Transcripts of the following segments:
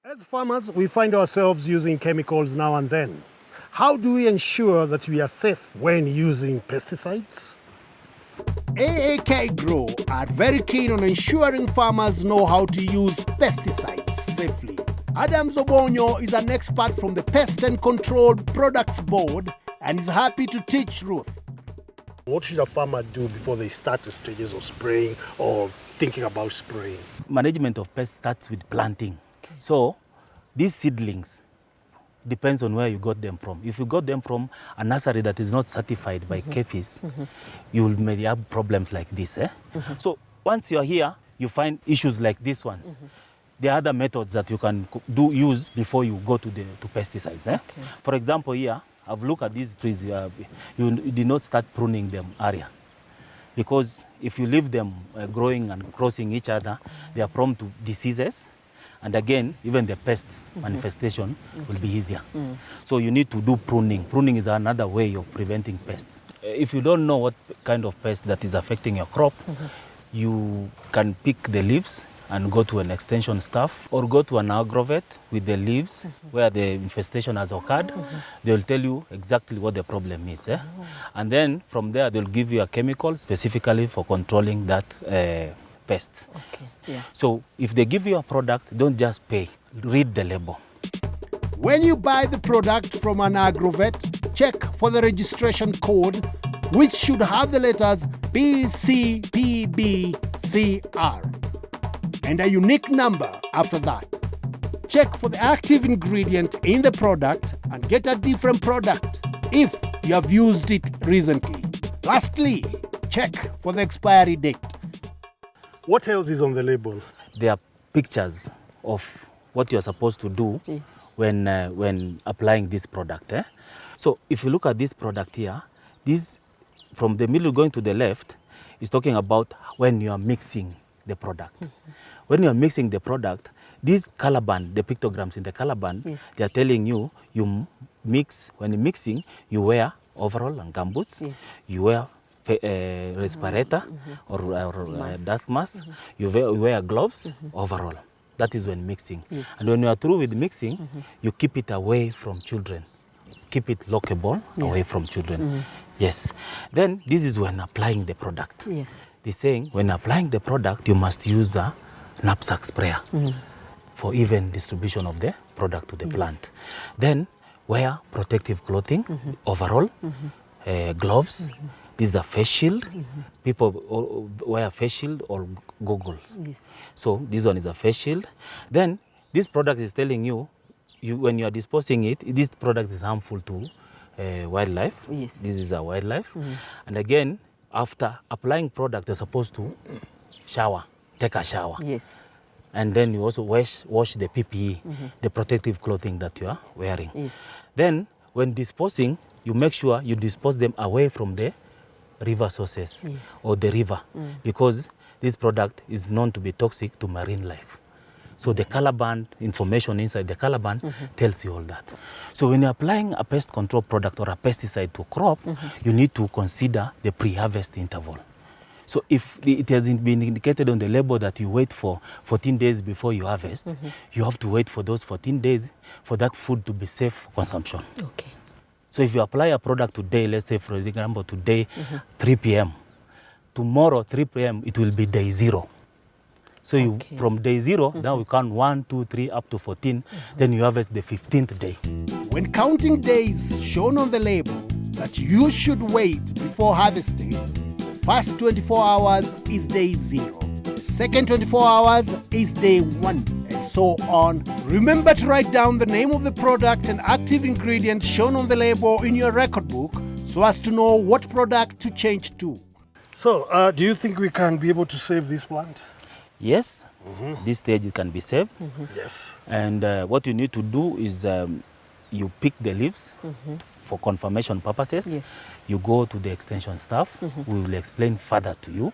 As farmers, we find ourselves using chemicals now and then. How do we ensure that we are safe when using pesticides? AAK Grow are very keen on ensuring farmers know how to use pesticides safely. Adam Zobonyo is an expert from the Pest and Controlled Products Board and is happy to teach Ruth. What should a farmer do before they start the stages of spraying or thinking about spraying? Management of pests starts with planting. So these seedlings depends on where you got them from. If you got them from a nursery that is not certified by KEPHIS, you will maybe have problems like this. So once you are here, you find issues like these ones. There are other methods that you can use before you go to pesticides. For example, here, I've looked at these trees. You did not start pruning them area. Because if you leave them growing and crossing each other, they are prone to diseases. And again, even the pest manifestation will be easier. So you need to do pruning. Pruning is another way of preventing pests. If you don't know what kind of pest that is affecting your crop, you can pick the leaves and go to an extension staff or go to an agrovet with the leaves where the infestation has occurred. They'll tell you exactly what the problem is. And then from there, they'll give you a chemical specifically for controlling that pests. So if they give you a product, don't just pay. Read the label. When you buy the product from an agrovet, check for the registration code, which should have the letters BCPBCR and a unique number after that. Check for the active ingredient in the product and get a different product if you have used it recently. Lastly, check for the expiry date. What else is on the label? There are pictures of what you're supposed to do when applying this product. So if you look at this product here, this from the middle going to the left is talking about when you are mixing the product. When you are mixing the product, this color band, the pictograms in the color band, they are telling you, you mix, when you're mixing, you wear overall and gumboots, you wear respirator or dust mask, you wear gloves overall. That is when mixing. And when you are through with mixing, you keep it away from children. Keep it lockable away from children. Yes. Then this is when applying the product. They're saying when applying the product, you must use a knapsack sprayer for even distribution of the product to the plant. Then wear protective clothing, overall, gloves. This is a face shield. People wear a face shield or goggles. So this one is a face shield. Then this product is telling you, when you are disposing it, this product is harmful to wildlife. This is a wildlife. And again, after applying product, you're supposed to shower, take a shower. And then you also wash the PPE, the protective clothing that you are wearing. Then when disposing, you make sure you dispose them away from the river sources or the river, because this product is known to be toxic to marine life. So the color band, information inside the color band tells you all that. So when you're applying a pest control product or a pesticide to crop, you need to consider the pre-harvest interval. So if it has been indicated on the label that you wait for 14 days before you harvest, you have to wait for those 14 days for that food to be safe for consumption. So if you apply a product today, let's say for example today 3 p.m., tomorrow 3 p.m. it will be day 0. So you from day 0, now we count 1, 2, 3 up to 14, then you harvest the 15th day. When counting days shown on the label that you should wait before harvesting, the first 24 hours is day 0. The second 24 hours is day 1, and so on. Remember to write down the name of the product and active ingredient shown on the label in your record book so as to know what product to change to. So, do you think we can be able to save this plant? Yes, this stage it can be saved. Yes. And what you need to do is you pick the leaves for confirmation purposes. You go to the extension staff. We will explain further to you.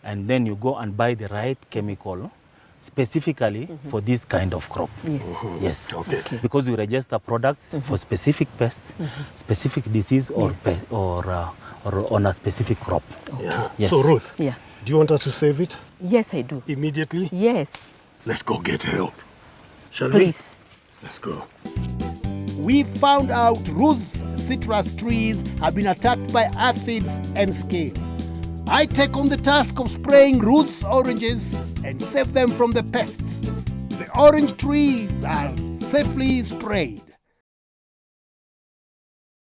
And then you go and buy the right chemical specifically for this kind of crop. Yes. Because we register products for specific pests, specific disease or on a specific crop. Yes. So Ruth, do you want us to save it? Yes, I do. Immediately? Yes. Let's go get help. Shall Please. we? Let's go. We found out Ruth's citrus trees have been attacked by aphids and scales. I take on the task of spraying Ruth's oranges and save them from the pests. The orange trees are safely sprayed.